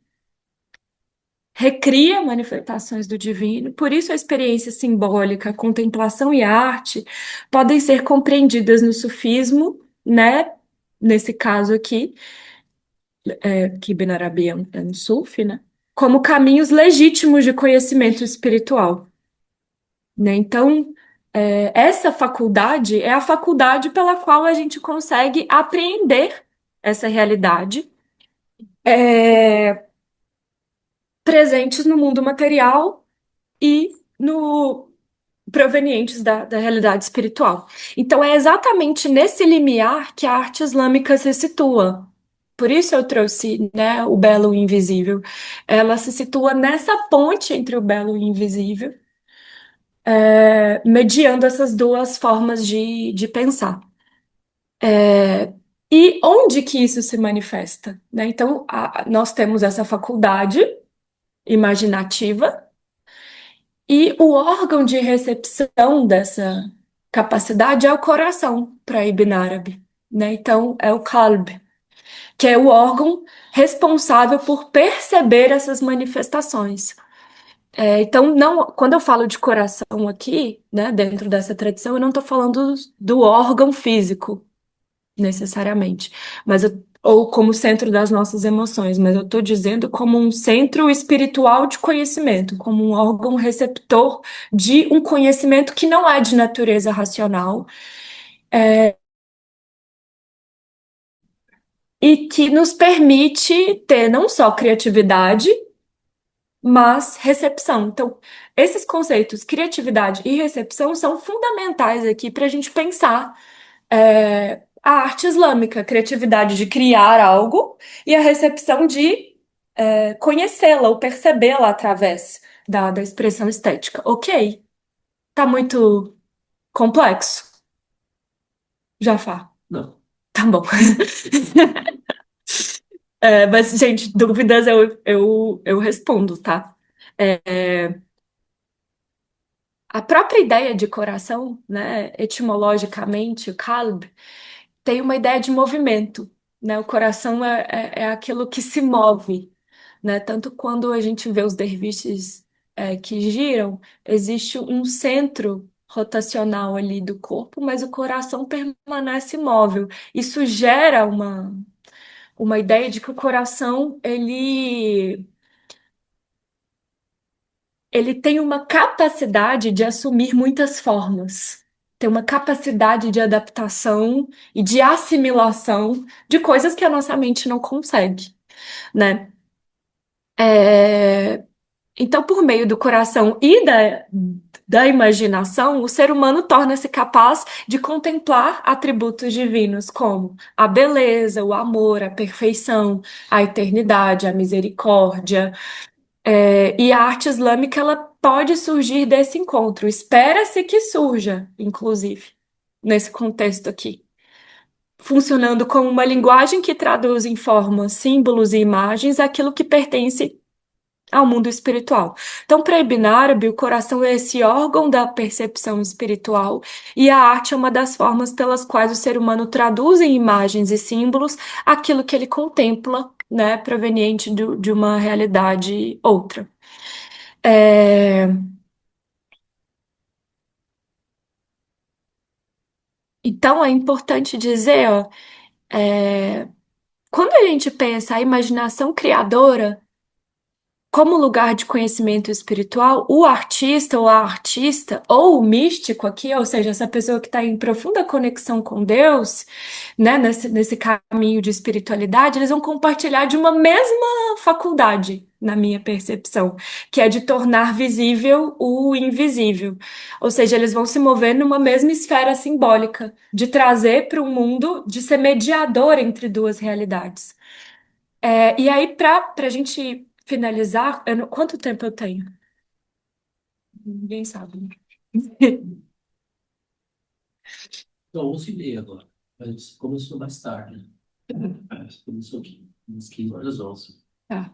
recria manifestações do divino. Por isso, a experiência simbólica, a contemplação e a arte podem ser compreendidas no sufismo, né? Nesse caso aqui, que Ibn Arabi é um sufi, né? Como caminhos legítimos de conhecimento espiritual, né? Então, essa faculdade é a faculdade pela qual a gente consegue apreender essa realidade, presentes no mundo material e no provenientes da realidade espiritual. Então, é exatamente nesse limiar que a arte islâmica se situa. Por isso eu trouxe, né, o belo e o invisível. Ela se situa nessa ponte entre o belo e o invisível, mediando essas duas formas de pensar. E onde que isso se manifesta, né? Então, nós temos essa faculdade imaginativa. E o órgão de recepção dessa capacidade é o coração, para Ibn Arabi, né? Então, é o qalb, que é o órgão responsável por perceber essas manifestações. Então, não, quando eu falo de coração aqui, né, dentro dessa tradição, eu não estou falando do órgão físico, necessariamente, ou como centro das nossas emoções, mas eu estou dizendo como um centro espiritual de conhecimento, como um órgão receptor de um conhecimento que não é de natureza racional e que nos permite ter não só criatividade, mas recepção. Então, esses conceitos, criatividade e recepção, são fundamentais aqui para a gente pensar a arte islâmica, a criatividade de criar algo e a recepção de conhecê-la ou percebê-la através da expressão estética. Ok, tá muito complexo, Jafar? Não. Tá bom. Mas, gente, dúvidas eu respondo, tá? É, a própria ideia de coração, né, etimologicamente, o kalb, tem uma ideia de movimento, né? O coração é aquilo que se move, né? Tanto quando a gente vê os derviches que giram, existe um centro rotacional ali do corpo, mas o coração permanece imóvel. Isso gera uma ideia de que o coração ele tem uma capacidade de assumir muitas formas. Tem uma capacidade de adaptação e de assimilação de coisas que a nossa mente não consegue, né? É, Então, por meio do coração e da imaginação, o ser humano torna-se capaz de contemplar atributos divinos como a beleza, o amor, a perfeição, a eternidade, a misericórdia. E a arte islâmica ela pode surgir desse encontro. Espera-se que surja, inclusive, nesse contexto aqui, funcionando como uma linguagem que traduz em formas, símbolos e imagens aquilo que pertence ao mundo espiritual. Então, para Ibn Arabi, o coração é esse órgão da percepção espiritual e a arte é uma das formas pelas quais o ser humano traduz em imagens e símbolos aquilo que ele contempla, né, proveniente de uma realidade outra. É, Então, é importante dizer, ó, quando a gente pensa a imaginação criadora como lugar de conhecimento espiritual, o artista ou a artista, ou o místico aqui, ou seja, essa pessoa que está em profunda conexão com Deus, né, nesse caminho de espiritualidade, eles vão compartilhar de uma mesma faculdade, na minha percepção, que é de tornar visível o invisível. Ou seja, eles vão se mover numa mesma esfera simbólica, de trazer para o mundo, de ser mediador entre duas realidades. E aí, para a gente finalizar, quanto tempo eu tenho? Ninguém sabe, né? Então, 11h30 agora. Mas começou mais tarde, né? Começou aqui, umas 15 horas 11. Tá.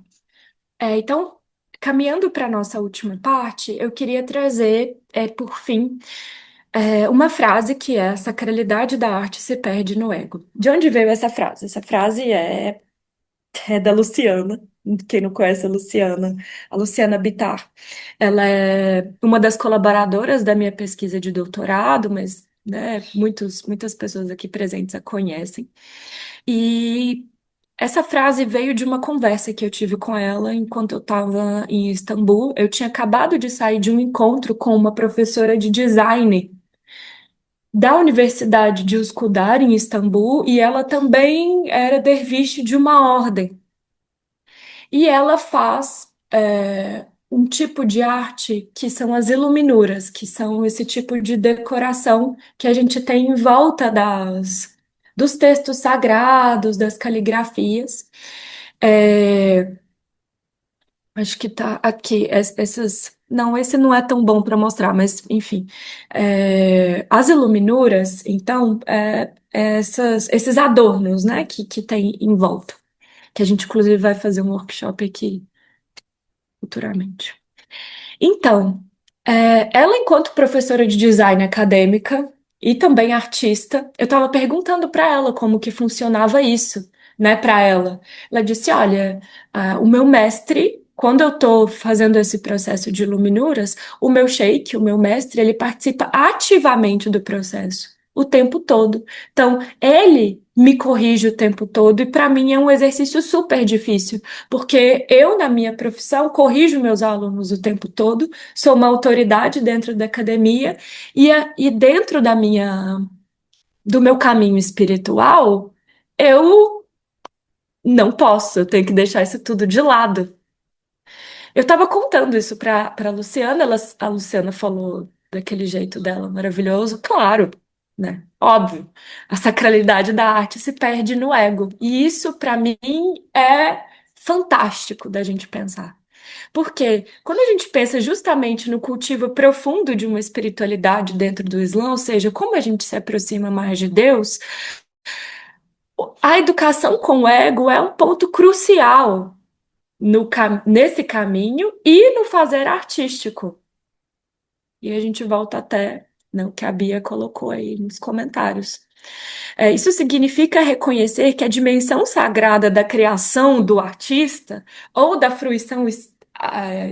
Então, caminhando para a nossa última parte, eu queria trazer, por fim, uma frase que é: a sacralidade da arte se perde no ego. De onde veio essa frase? Essa frase é da Luciana. Quem não conhece a Luciana Bittar. Ela é uma das colaboradoras da minha pesquisa de doutorado, mas, né, muitas pessoas aqui presentes a conhecem. E essa frase veio de uma conversa que eu tive com ela enquanto eu estava em Istambul. Eu tinha acabado de sair de um encontro com uma professora de design da Universidade de Üsküdar, em Istambul, e ela também era derviche de uma ordem. E ela faz um tipo de arte que são as iluminuras, que são esse tipo de decoração que a gente tem em volta dos textos sagrados, das caligrafias. É, Acho que tá aqui. Não, esse não é tão bom para mostrar, mas enfim. As iluminuras, então, esses adornos, né, que tem em volta. Que a gente, inclusive, vai fazer um workshop aqui futuramente. Então, ela, enquanto professora de design acadêmica e também artista, eu estava perguntando para ela como que funcionava isso, né, para ela. Ela disse: olha, o meu mestre, quando eu estou fazendo esse processo de iluminuras, o meu sheik, o meu mestre, ele participa ativamente do processo. O tempo todo. Então, ele me corrige o tempo todo, e para mim é um exercício super difícil, porque eu, na minha profissão, corrijo meus alunos o tempo todo, sou uma autoridade dentro da academia e dentro do meu caminho espiritual, eu não posso, eu tenho que deixar isso tudo de lado. Eu estava contando isso para Luciana, a Luciana falou daquele jeito dela maravilhoso, claro, né? Óbvio, a sacralidade da arte se perde no ego, e isso para mim é fantástico da gente pensar. Porque quando a gente pensa justamente no cultivo profundo de uma espiritualidade dentro do Islã, ou seja, como a gente se aproxima mais de Deus, A educação com o ego é um ponto crucial nesse caminho e no fazer artístico. E a gente volta até, né, o que a Bia colocou aí nos comentários. Isso significa reconhecer que a dimensão sagrada da criação do artista ou da fruição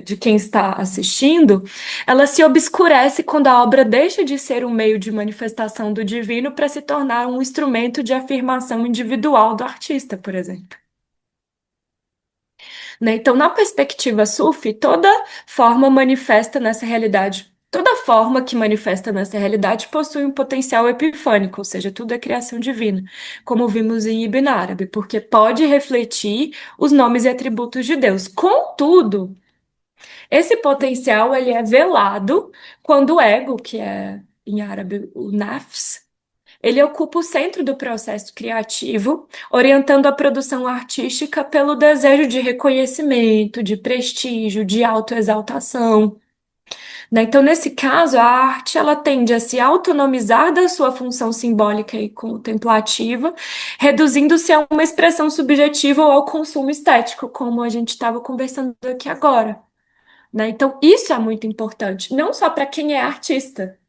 de quem está assistindo, ela se obscurece quando a obra deixa de ser um meio de manifestação do divino para se tornar um instrumento de afirmação individual do artista, por exemplo. Né? Então, na perspectiva sufi, toda forma manifesta nessa realidade. Toda forma que manifesta nessa realidade possui um potencial epifânico, ou seja, tudo é criação divina, como vimos em Ibn Arabi, porque pode refletir os nomes e atributos de Deus. Contudo, esse potencial ele é velado quando o ego, que é em árabe o nafs, ele ocupa o centro do processo criativo, orientando a produção artística pelo desejo de reconhecimento, de prestígio, de autoexaltação. Né? Então, nesse caso, a arte ela tende a se autonomizar da sua função simbólica e contemplativa, reduzindo-se a uma expressão subjetiva ou ao consumo estético, como a gente estava conversando aqui agora. Né? Então, isso é muito importante, não só para quem é artista,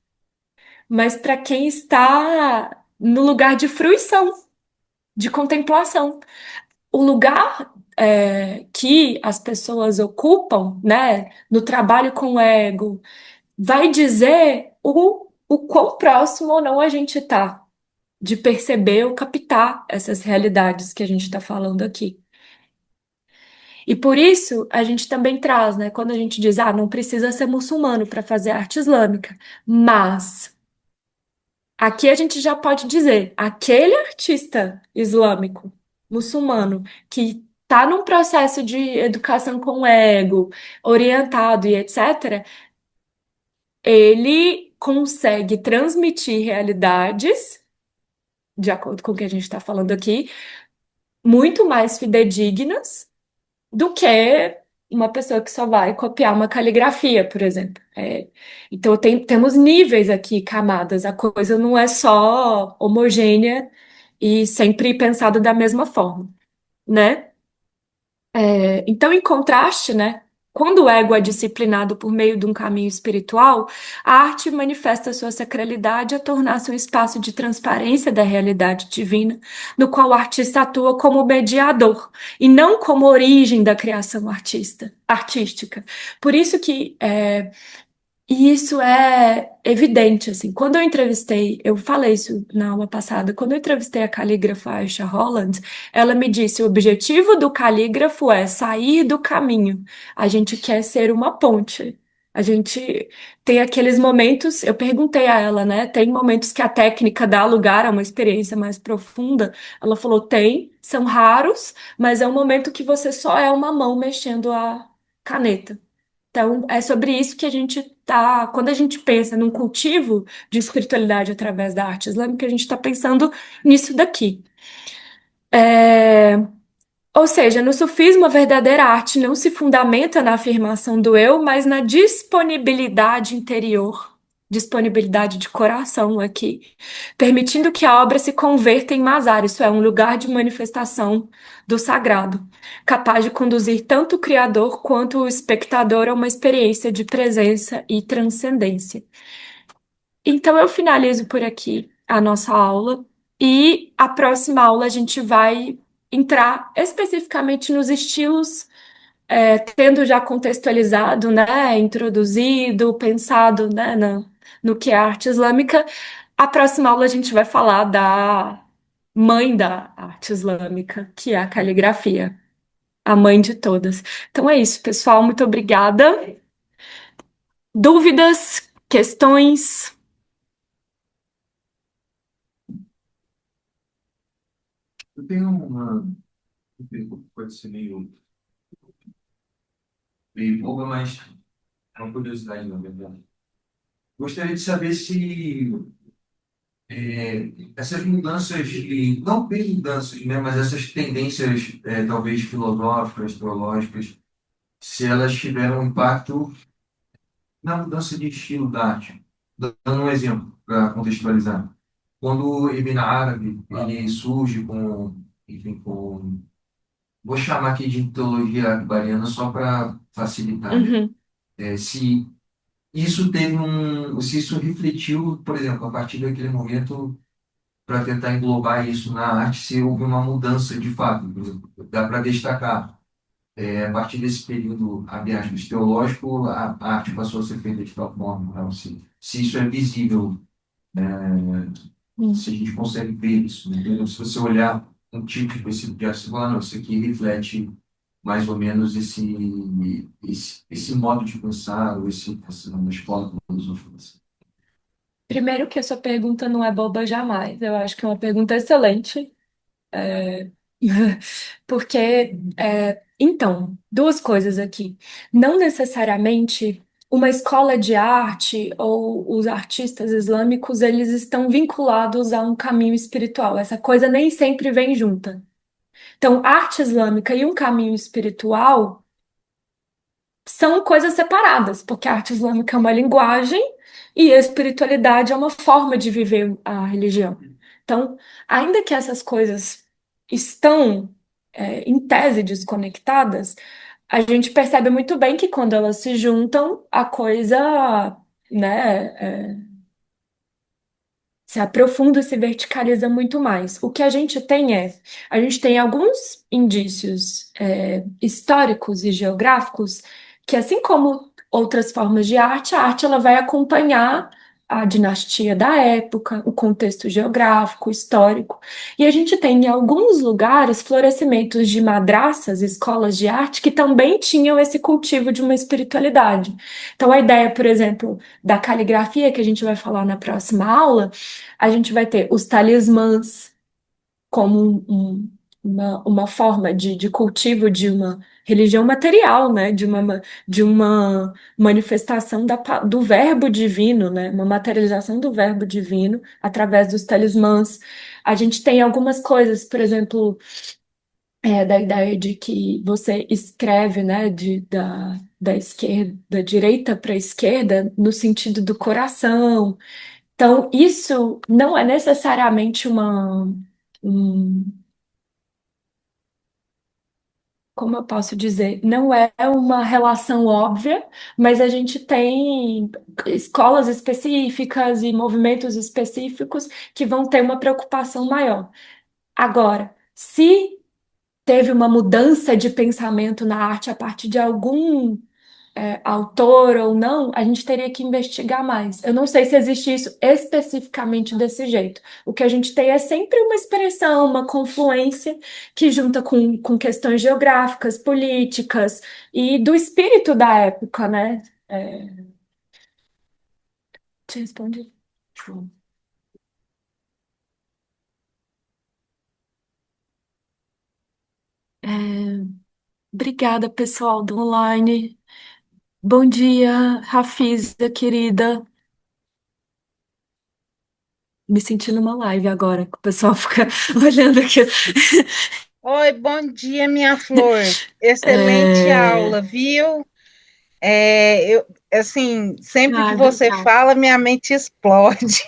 mas para quem está no lugar de fruição, de contemplação. O lugar que as pessoas ocupam, né, no trabalho com o ego, vai dizer o quão próximo ou não a gente está de perceber ou captar essas realidades que a gente está falando aqui. E por isso a gente também traz, né, quando a gente diz, não precisa ser muçulmano para fazer arte islâmica, mas aqui a gente já pode dizer, aquele artista islâmico, muçulmano, que está num processo de educação com ego, orientado e etc., ele consegue transmitir realidades, de acordo com o que a gente está falando aqui, muito mais fidedignas do que uma pessoa que só vai copiar uma caligrafia, por exemplo. Então, temos níveis aqui, camadas. A coisa não é só homogênea e sempre pensada da mesma forma, né? Então, em contraste, né? Quando o ego é disciplinado por meio de um caminho espiritual, a arte manifesta sua sacralidade a tornar-se um espaço de transparência da realidade divina, no qual o artista atua como mediador e não como origem da criação artística. Por isso que e isso é evidente, assim. Quando eu falei isso na aula passada, quando eu entrevistei a calígrafa Aisha Holland, ela me disse: o objetivo do calígrafo é sair do caminho. A gente quer ser uma ponte. A gente tem aqueles momentos, eu perguntei a ela, né? Tem momentos que a técnica dá lugar a uma experiência mais profunda? Ela falou: tem, são raros, mas é um momento que você só é uma mão mexendo a caneta. Então, é sobre isso que a gente tá. Quando a gente pensa num cultivo de espiritualidade através da arte islâmica, a gente está pensando nisso daqui. Ou seja, no sufismo, a verdadeira arte não se fundamenta na afirmação do eu, mas na disponibilidade interior, disponibilidade de coração aqui, permitindo que a obra se converta em mazar, isso é, um lugar de manifestação do sagrado, capaz de conduzir tanto o criador quanto o espectador a uma experiência de presença e transcendência. Então, eu finalizo por aqui a nossa aula e a próxima aula a gente vai entrar especificamente nos estilos, tendo já contextualizado, né, introduzido, pensado, né, no que é arte islâmica. A próxima aula a gente vai falar da mãe da arte islâmica, que é a caligrafia, a mãe de todas. Então é isso, pessoal. Muito obrigada. Dúvidas, questões? Eu tenho uma pergunta que pode ser meio boba, mas é uma curiosidade, na verdade. Gostaria de saber se essas mudanças, não bem mudanças, né, mas essas tendências, talvez filosóficas, teológicas, se elas tiveram um impacto na mudança de estilo da arte. Dando um exemplo para contextualizar. quando o Ibn Arabi ele surge com, enfim, vou chamar aqui de teologia akbariana só para facilitar, né? Uhum, Se isso se isso refletiu, por exemplo, a partir daquele momento, para tentar englobar isso na arte, se houve uma mudança de fato, por exemplo, dá para destacar. A partir desse período, abre aspas, teológico, a arte passou a ser feita de tal forma. Então, se isso é visível, uhum. se a gente consegue ver isso, né? Por exemplo, se você olhar um tipo específico de arte, você fala, não, isso aqui reflete mais ou menos esse modo de pensar, ou essa escola filosófica. Primeiro que a sua pergunta não é boba jamais. Eu acho que é uma pergunta excelente. É, Porque, então, duas coisas aqui. Não necessariamente uma escola de arte ou os artistas islâmicos, eles estão vinculados a um caminho espiritual. Essa coisa nem sempre vem junta. Então, arte islâmica e um caminho espiritual são coisas separadas, porque a arte islâmica é uma linguagem e a espiritualidade é uma forma de viver a religião. Então, ainda que essas coisas estão, em tese, desconectadas, a gente percebe muito bem que quando elas se juntam, a coisa, né, se aprofunda e se verticaliza muito mais. O que a gente tem alguns indícios, históricos e geográficos que, assim como outras formas de arte, a arte ela vai acompanhar a dinastia da época, o contexto geográfico, histórico. E a gente tem em alguns lugares florescimentos de madraças, escolas de arte, que também tinham esse cultivo de uma espiritualidade. Então, a ideia, por exemplo, da caligrafia, que a gente vai falar na próxima aula, a gente vai ter os talismãs como uma forma de cultivo de uma religião material, né? De uma manifestação do verbo divino, né? Uma materialização do verbo divino através dos talismãs. A gente tem algumas coisas, por exemplo, da ideia de que você escreve, né, da esquerda, da direita para a esquerda, no sentido do coração. Então, isso não é necessariamente um- como eu posso dizer, não é uma relação óbvia, mas a gente tem escolas específicas e movimentos específicos que vão ter uma preocupação maior. Agora, se teve uma mudança de pensamento na arte a partir de algum autor ou não, a gente teria que investigar mais. Eu não sei se existe isso especificamente desse jeito. O que a gente tem é sempre uma expressão, uma confluência que junta com questões geográficas, políticas e do espírito da época, né? Te respondi. É, obrigada, pessoal do online. Bom dia, Rafisa, querida. Me senti numa live agora, que o pessoal fica olhando aqui. Oi, bom dia, minha flor. Excelente É... aula, viu? Assim, sempre que Ai, você obrigada. fala, minha mente explode,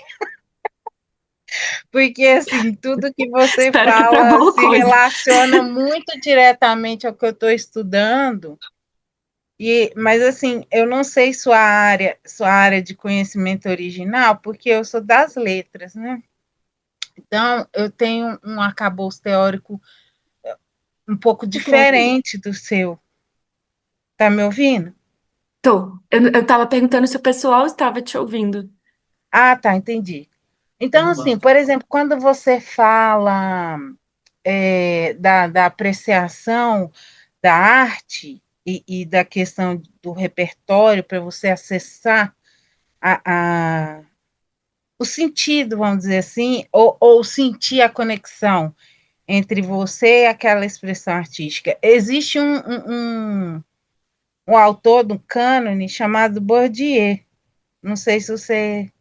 porque assim, tudo que você Espero que para fala boa se coisa. relaciona muito diretamente ao que eu estou estudando. Mas assim, eu não sei sua área de conhecimento original, porque eu sou das letras, né? Então, eu tenho um arcabouço teórico um pouco diferente do seu. Tá me ouvindo? Tô. Eu tava perguntando se o pessoal estava te ouvindo. Ah, tá, entendi. Então, Não assim, basta. por exemplo, quando você fala da apreciação da arte e da questão do repertório para você acessar o sentido, vamos dizer assim, ou sentir a conexão entre você e aquela expressão artística. Existe um autor do cânone chamado Bourdieu. Não sei se você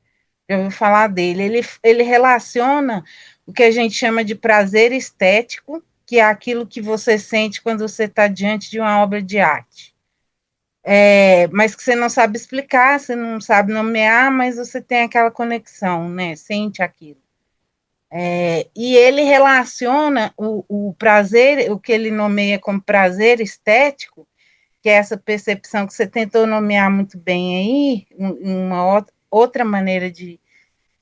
já ouviu falar dele. Ele relaciona o que a gente chama de prazer estético, que é aquilo que você sente quando você está diante de uma obra de arte. Mas que você não sabe explicar, você não sabe nomear, mas você tem aquela conexão, né? Sente aquilo. E ele relaciona o prazer, o que ele nomeia como prazer estético, que é essa percepção que você tentou nomear muito bem aí, uma outra maneira de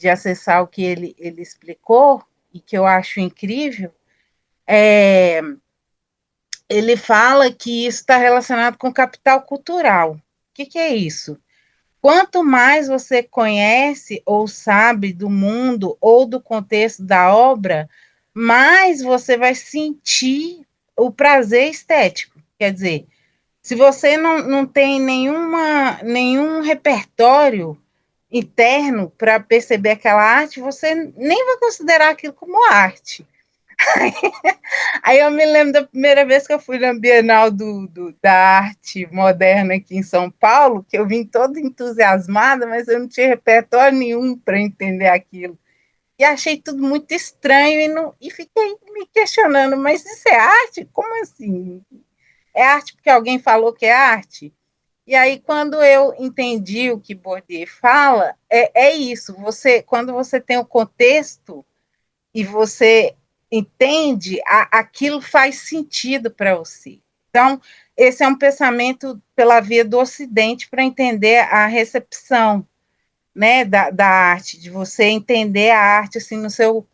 acessar o que ele explicou, e que eu acho incrível, ele fala que isso está relacionado com capital cultural. O que é isso? Quanto mais você conhece ou sabe do mundo ou do contexto da obra, mais você vai sentir o prazer estético. Quer dizer, se você não tem nenhum repertório interno para perceber aquela arte, você nem vai considerar aquilo como arte. Aí eu me lembro da primeira vez que eu fui na Bienal da Arte Moderna aqui em São Paulo, que eu vim toda entusiasmada, mas eu não tinha repertório nenhum para entender aquilo. E achei tudo muito estranho e fiquei me questionando, mas isso é arte? Como assim? É arte porque alguém falou que é arte? E aí, quando eu entendi o que Bourdieu fala, é isso. Quando você tem o contexto e você entende, aquilo faz sentido para você. Então, esse é um pensamento pela via do Ocidente para entender a recepção, né, da arte, de você entender a arte assim no seu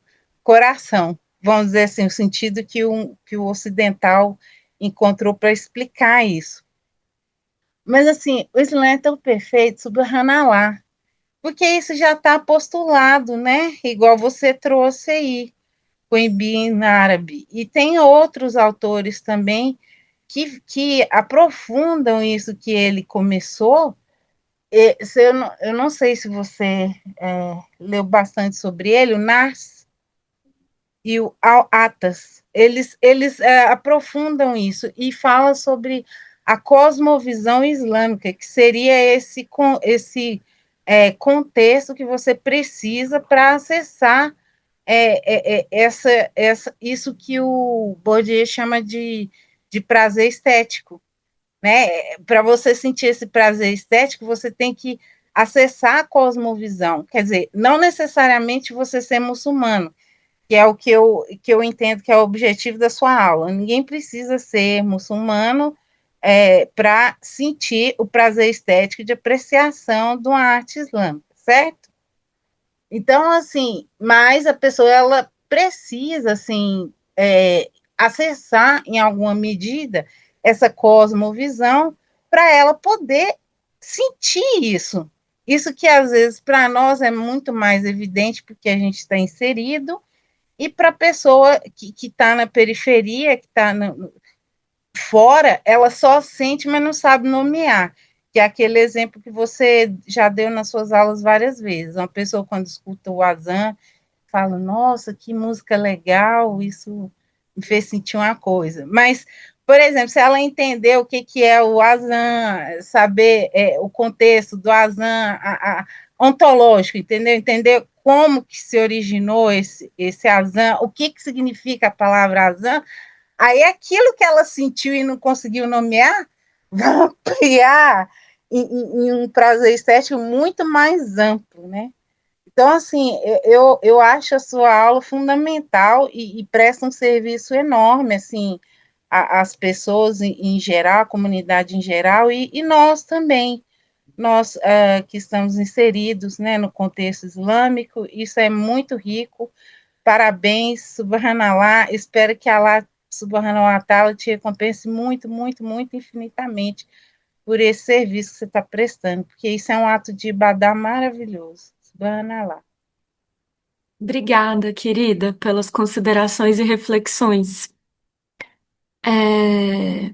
coração, vamos dizer assim, o sentido que o ocidental encontrou para explicar isso. Mas assim, o Islã é tão perfeito, subhanallah, porque isso já está postulado, né? Igual você trouxe aí com Ibn Árabe. E tem outros autores também que aprofundam isso que ele começou. Eu não sei se você leu bastante sobre ele, o Nars e o Al-Atas. Eles aprofundam isso e falam sobre a cosmovisão islâmica, que seria esse contexto que você precisa para acessar isso que o Bourdieu chama de prazer estético, né? Para você sentir esse prazer estético, você tem que acessar a cosmovisão, quer dizer, não necessariamente você ser muçulmano, que é o que eu entendo que é o objetivo da sua aula. Ninguém precisa ser muçulmano para sentir o prazer estético de apreciação de uma arte islâmica, certo? Então, assim, mas a pessoa ela precisa, assim, acessar em alguma medida essa cosmovisão para ela poder sentir isso. Isso que às vezes para nós é muito mais evidente porque a gente está inserido, e para a pessoa que está na periferia, que está fora, ela só sente, mas não sabe nomear, que é aquele exemplo que você já deu nas suas aulas várias vezes. Uma pessoa, quando escuta o Azan, fala, nossa, que música legal, isso me fez sentir uma coisa. Mas, por exemplo, se ela entender o que é o Azan, saber o contexto do Azan ontológico, entendeu? Entender como que se originou esse Azan, o que significa a palavra Azan, aí aquilo que ela sentiu e não conseguiu nomear, vai ampliar em um prazer estético muito mais amplo, né? Então, assim, eu acho a sua aula fundamental e presta um serviço enorme, assim, às pessoas em geral, à comunidade em geral, e nós também, nós que estamos inseridos, né, no contexto islâmico, isso é muito rico. Parabéns, Subhanallah, espero que Allah, Subhanahu wa Ta'ala, te recompense muito, muito, muito infinitamente por esse serviço que você está prestando, porque isso é um ato de ibadá maravilhoso. Subhanallah. Obrigada, querida, pelas considerações e reflexões. É,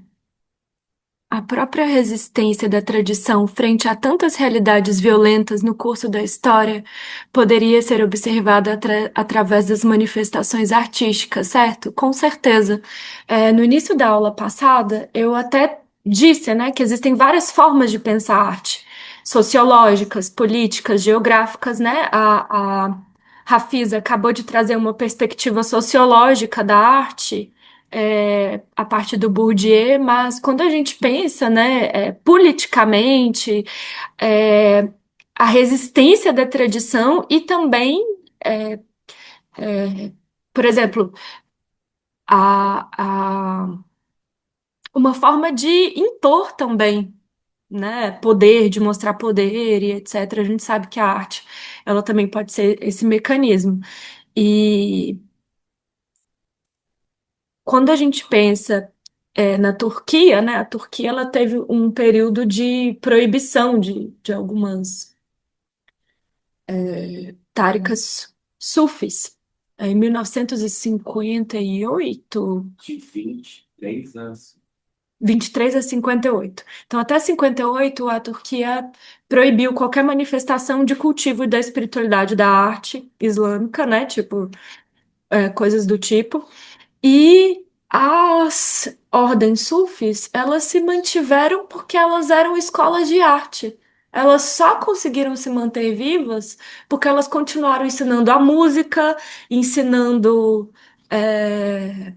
A própria resistência da tradição frente a tantas realidades violentas no curso da história poderia ser observada através das manifestações artísticas, certo? Com certeza. No início da aula passada, eu até disse, né, que existem várias formas de pensar arte, sociológicas, políticas, geográficas, né? A Rafisa acabou de trazer uma perspectiva sociológica da arte a parte do Bourdieu, mas quando a gente pensa, né, politicamente, é, a resistência da tradição e também Por exemplo, uma forma de impor também, né? Poder, de mostrar poder e etc. A gente sabe que a arte, ela também pode ser esse mecanismo. E quando a gente pensa na Turquia, né? A Turquia ela teve um período de proibição de algumas táricas sufis. Em 1958, De 23 anos. 23 a 58. Então, até 58, a Turquia proibiu qualquer manifestação de cultivo da espiritualidade da arte islâmica, né? Tipo, coisas do tipo. E as ordens sufis, elas se mantiveram porque elas eram escolas de arte. Elas só conseguiram se manter vivas porque elas continuaram ensinando a música, ensinando é,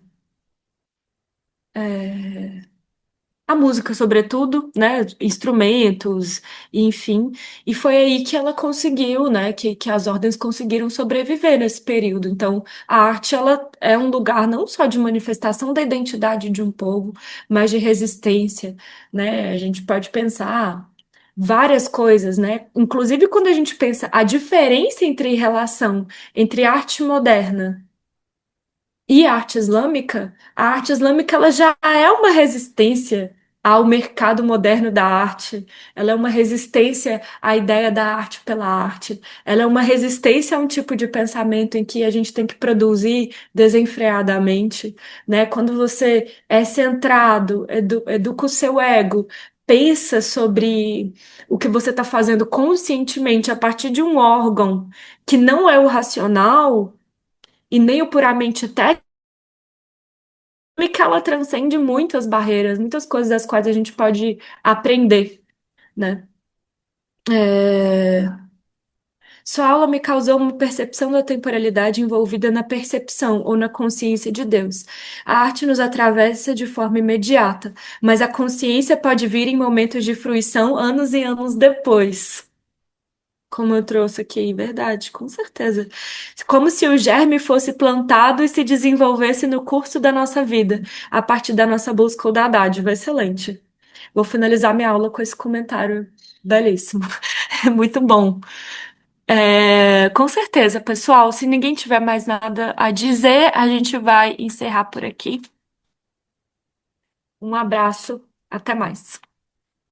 a música, sobretudo, né? Instrumentos, enfim. E foi aí que ela conseguiu, né? Que as ordens conseguiram sobreviver nesse período. Então, a arte, ela é um lugar não só de manifestação da identidade de um povo, mas de resistência, né? A gente pode pensar várias coisas, né? Inclusive, quando a gente pensa a diferença entre relação entre arte moderna e a arte islâmica ela já é uma resistência ao mercado moderno da arte, ela é uma resistência à ideia da arte pela arte, ela é uma resistência a um tipo de pensamento em que a gente tem que produzir desenfreadamente, né? Quando você é centrado, educa o seu ego, pensa sobre o que você está fazendo conscientemente a partir de um órgão que não é o racional e nem o puramente técnico, que ela transcende muitas barreiras, muitas coisas das quais a gente pode aprender, né? É, Sua aula me causou uma percepção da temporalidade envolvida na percepção ou na consciência de Deus. A arte nos atravessa de forma imediata, mas a consciência pode vir em momentos de fruição anos e anos depois. Como eu trouxe aqui, verdade, com certeza. Como se o germe fosse plantado e se desenvolvesse no curso da nossa vida, a partir da nossa busca da dádiva. Excelente. Vou finalizar minha aula com esse comentário belíssimo. É muito bom. Com certeza, pessoal. Se ninguém tiver mais nada a dizer, a gente vai encerrar por aqui. Um abraço, até mais.